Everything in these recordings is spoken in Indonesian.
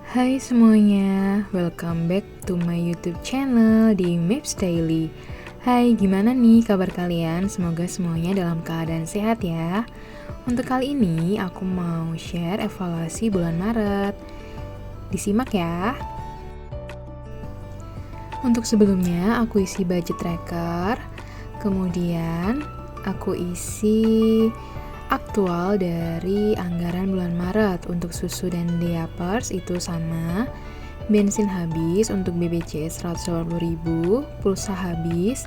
Hai semuanya, welcome back to my YouTube channel di Maps Daily. Hai, gimana nih kabar kalian? Semoga semuanya dalam keadaan sehat ya. Untuk kali ini aku mau share evaluasi bulan Maret. Disimak ya. Untuk sebelumnya aku isi budget tracker, kemudian aku isi aktual dari anggaran bulan Maret. Untuk susu dan diapers itu sama. Bensin habis untuk BBC 180.000, pulsa habis.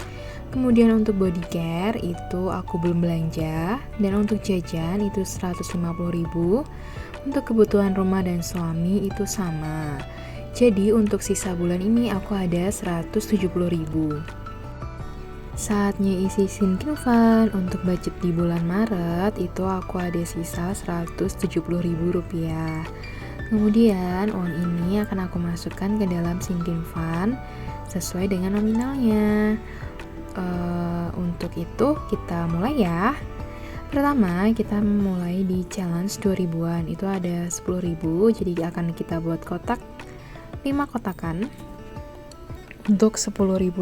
Kemudian untuk body care itu aku belum belanja, dan untuk jajan itu 150.000. Untuk kebutuhan rumah dan suami itu sama. Jadi untuk sisa bulan ini aku ada 170.000. Saatnya isi sinking fund. Untuk budget di bulan Maret itu aku ada sisa Rp170.000. Kemudian uang ini akan aku masukkan ke dalam sinking fund sesuai dengan nominalnya. Untuk itu kita mulai ya. Pertama kita mulai di challenge 2000-an. Itu ada 10.000, jadi akan kita buat kotak 5 kotakan untuk Rp10.000.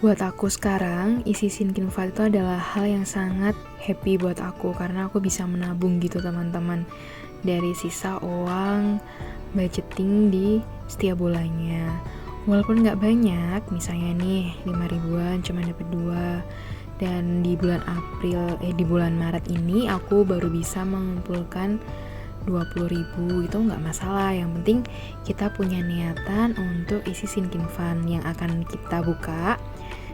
Buat aku sekarang, isi sinking fund itu adalah hal yang sangat happy buat aku karena aku bisa menabung gitu teman-teman dari sisa uang budgeting di setiap bulannya. Walaupun nggak banyak, misalnya nih 5.000-an cuma dapat 2, dan di bulan Maret ini aku baru bisa mengumpulkan 20.000, itu nggak masalah. Yang penting kita punya niatan untuk isi sinking fund yang akan kita buka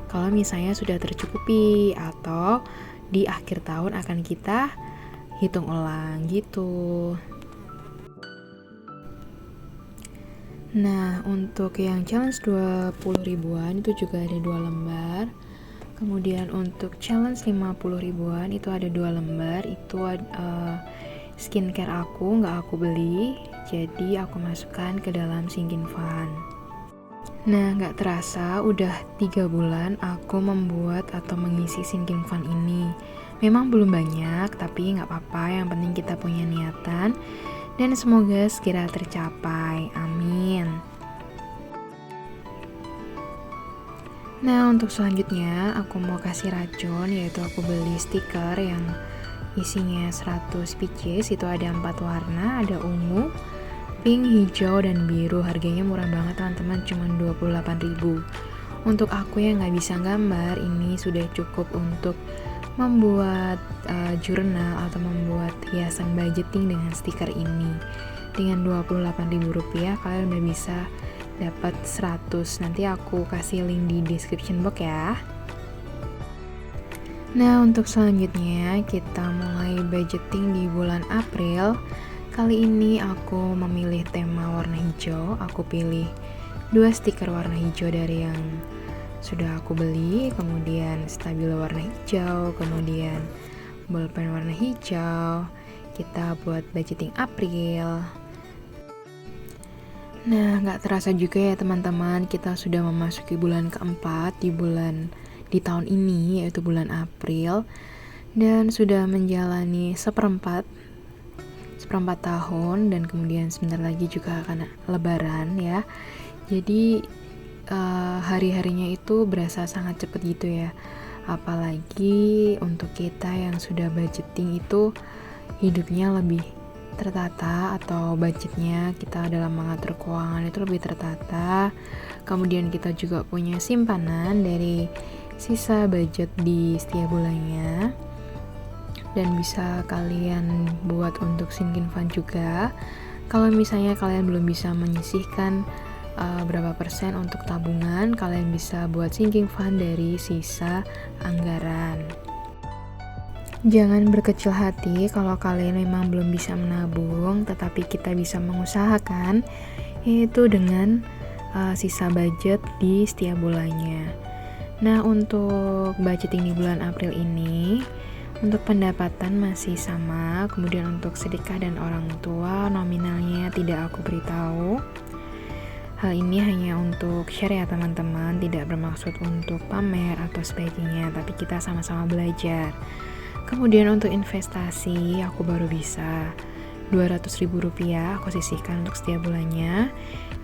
kalau misalnya sudah tercukupi, atau di akhir tahun akan kita hitung ulang gitu. Nah, untuk yang challenge 20.000-an itu juga ada 2 lembar. Kemudian untuk challenge 50.000-an itu ada 2 lembar. Itu skincare aku nggak aku beli, jadi aku masukkan ke dalam sinking fund. Nah, nggak terasa udah 3 bulan aku membuat atau mengisi sinking fund ini. Memang belum banyak, tapi nggak apa-apa, yang penting kita punya niatan dan semoga segera tercapai, amin. Nah, untuk selanjutnya aku mau kasih racun, yaitu aku beli stiker yang isinya 100 pieces. Itu ada 4 warna, ada ungu, pink, hijau, dan biru. Harganya murah banget teman-teman, cuma 28.000. Untuk aku yang nggak bisa gambar, ini sudah cukup untuk membuat jurnal atau membuat hiasan budgeting dengan stiker ini. Dengan Rp28.000 kalian udah bisa dapat 100. Nanti aku kasih link di description box ya. Nah, untuk selanjutnya kita mulai budgeting di bulan April. Kali ini aku memilih tema warna hijau. Aku pilih 2 stiker warna hijau dari yang sudah aku beli, kemudian stabilo warna hijau, kemudian bolpen warna hijau. Kita buat budgeting April. Nah, gak terasa juga ya teman-teman, kita sudah memasuki bulan keempat di tahun ini, yaitu bulan April, dan sudah menjalani seperempat tahun, dan kemudian sebentar lagi juga akan lebaran ya. Jadi hari-harinya itu berasa sangat cepat gitu ya. Apalagi untuk kita yang sudah budgeting itu hidupnya lebih tertata, atau budgetnya kita dalam mengatur keuangan itu lebih tertata. Kemudian kita juga punya simpanan dari sisa budget di setiap bulannya, dan bisa kalian buat untuk sinking fund juga. Kalau misalnya kalian belum bisa menyisihkan berapa persen untuk tabungan, kalian bisa buat sinking fund dari sisa anggaran. Jangan berkecil hati kalau kalian memang belum bisa menabung, tetapi kita bisa mengusahakan, yaitu dengan sisa budget di setiap bulannya. Nah, untuk budgeting di bulan April ini, untuk pendapatan masih sama, kemudian untuk sedekah dan orang tua nominalnya tidak aku beritahu. Hal ini hanya untuk share ya teman-teman, tidak bermaksud untuk pamer atau sebagainya, tapi kita sama-sama belajar. Kemudian untuk investasi aku baru bisa Rp200.000 aku sisihkan untuk setiap bulannya,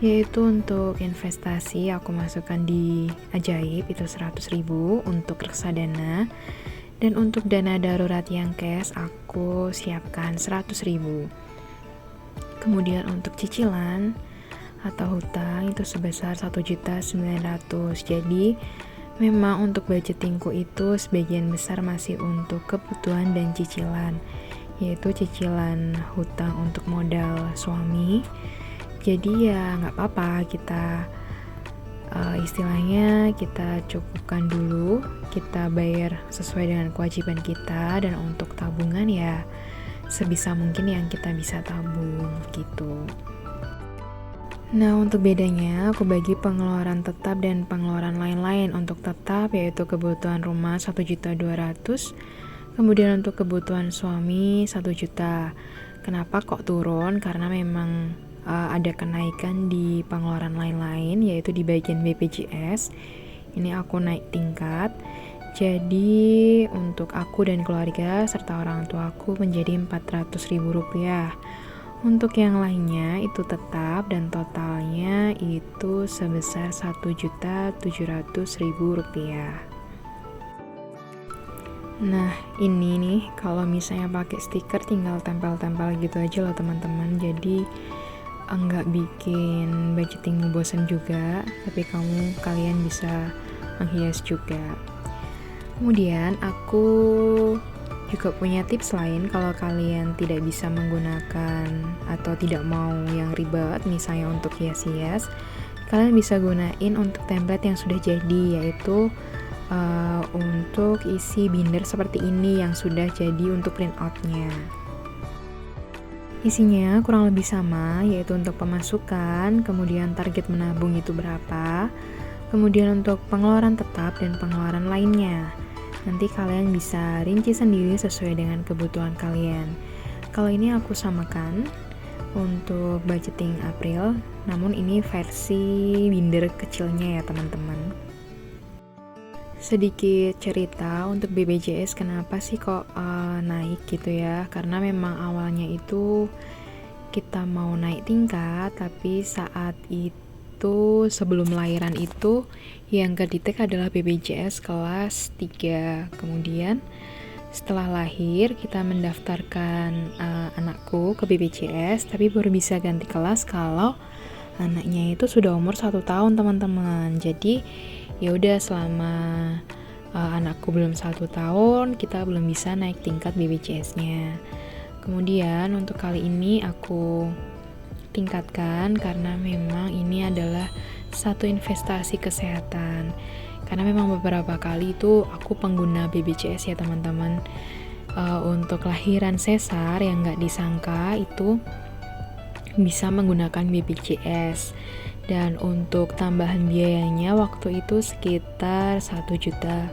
yaitu untuk investasi aku masukkan di Ajaib itu 100.000 untuk reksadana, dan untuk dana darurat yang cash aku siapkan 100.000. Kemudian untuk cicilan atau hutang itu sebesar 1.900.000. Jadi memang untuk budgetingku itu sebagian besar masih untuk kebutuhan dan cicilan, yaitu cicilan hutang untuk modal suami. Jadi ya nggak apa-apa, kita istilahnya kita cukupkan dulu, kita bayar sesuai dengan kewajiban kita, dan untuk tabungan ya sebisa mungkin yang kita bisa tabung gitu. Nah, untuk bedanya aku bagi pengeluaran tetap dan pengeluaran lain-lain. Untuk tetap yaitu kebutuhan rumah 1.200.000, kemudian untuk kebutuhan suami 1 juta. Kenapa kok turun? Karena memang ada kenaikan di pengeluaran lain-lain, yaitu di bagian BPJS. Ini aku naik tingkat. Jadi untuk aku dan keluarga serta orang tuaku menjadi Rp400.000. Untuk yang lainnya itu tetap dan totalnya itu sebesar Rp1.700.000. Nah, ini nih kalau misalnya pakai stiker tinggal tempel-tempel gitu aja loh teman-teman. Jadi enggak bikin budgetingmu bosan juga, tapi kalian bisa menghias juga. Kemudian aku juga punya tips lain kalau kalian tidak bisa menggunakan atau tidak mau yang ribet, misalnya untuk hias-hias, kalian bisa gunain untuk template yang sudah jadi, yaitu untuk isi binder seperti ini yang sudah jadi untuk print outnya. Isinya kurang lebih sama, yaitu untuk pemasukan, kemudian target menabung itu berapa, kemudian untuk pengeluaran tetap dan pengeluaran lainnya. Nanti kalian bisa rinci sendiri sesuai dengan kebutuhan kalian. Kalau ini aku samakan untuk budgeting April, namun ini versi binder kecilnya ya teman-teman. Sedikit cerita untuk BPJS, kenapa sih kok naik gitu ya? Karena memang awalnya itu kita mau naik tingkat, tapi saat itu sebelum lahiran itu yang kedetek adalah BPJS kelas 3. Kemudian setelah lahir kita mendaftarkan anakku ke BPJS, tapi baru bisa ganti kelas kalau anaknya itu sudah umur 1 tahun teman-teman. Jadi ya udah selama anakku belum 1 tahun kita belum bisa naik tingkat BPJS-nya. Kemudian untuk kali ini aku tingkatkan karena memang ini adalah satu investasi kesehatan. Karena memang beberapa kali itu aku pengguna BPJS ya teman-teman. Untuk lahiran sesar yang nggak disangka itu bisa menggunakan BPJS. Dan untuk tambahan biayanya waktu itu sekitar Rp1 juta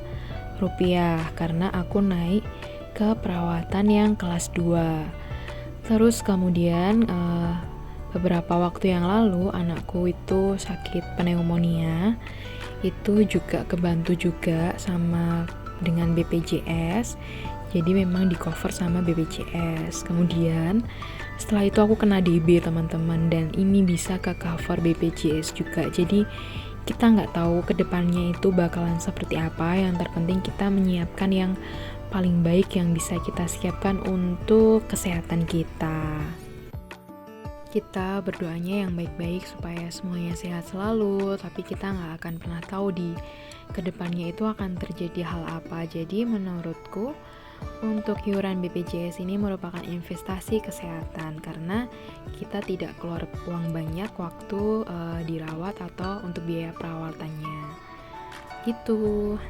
karena aku naik ke perawatan yang kelas 2. Terus kemudian beberapa waktu yang lalu anakku itu sakit pneumonia, itu juga kebantu juga sama dengan BPJS. Jadi memang di cover sama BPJS. Kemudian setelah itu aku kena DB teman-teman, dan ini bisa ke cover BPJS juga. Jadi kita nggak tahu kedepannya itu bakalan seperti apa. Yang terpenting kita menyiapkan yang paling baik yang bisa kita siapkan untuk kesehatan kita. Kita berdoanya yang baik-baik supaya semuanya sehat selalu, tapi kita nggak akan pernah tahu di kedepannya itu akan terjadi hal apa. Jadi menurutku untuk iuran BPJS ini merupakan investasi kesehatan karena kita tidak keluar uang banyak waktu dirawat atau untuk biaya perawatannya gitu.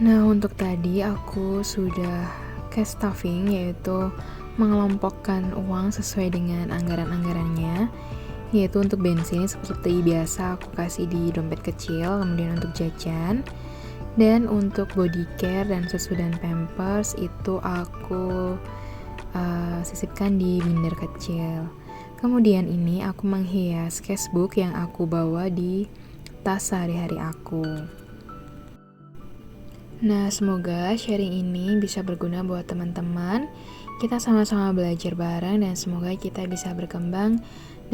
Nah, untuk tadi aku sudah cash stuffing, yaitu mengelompokkan uang sesuai dengan anggaran-anggarannya, yaitu untuk bensin seperti biasa aku kasih di dompet kecil, kemudian untuk jajan, dan untuk body care dan susu dan pampers itu aku sisipkan di binder kecil. Kemudian ini aku menghias cashbook yang aku bawa di tas sehari-hari aku. Nah, semoga sharing ini bisa berguna buat teman-teman. Kita sama-sama belajar bareng dan semoga kita bisa berkembang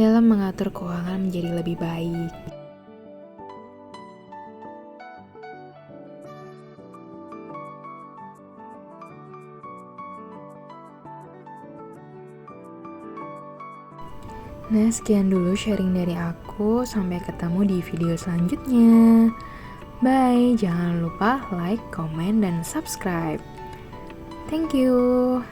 dalam mengatur keuangan menjadi lebih baik. Nah, sekian dulu sharing dari aku. Sampai ketemu di video selanjutnya. Bye, jangan lupa like, comment, dan subscribe. Thank you.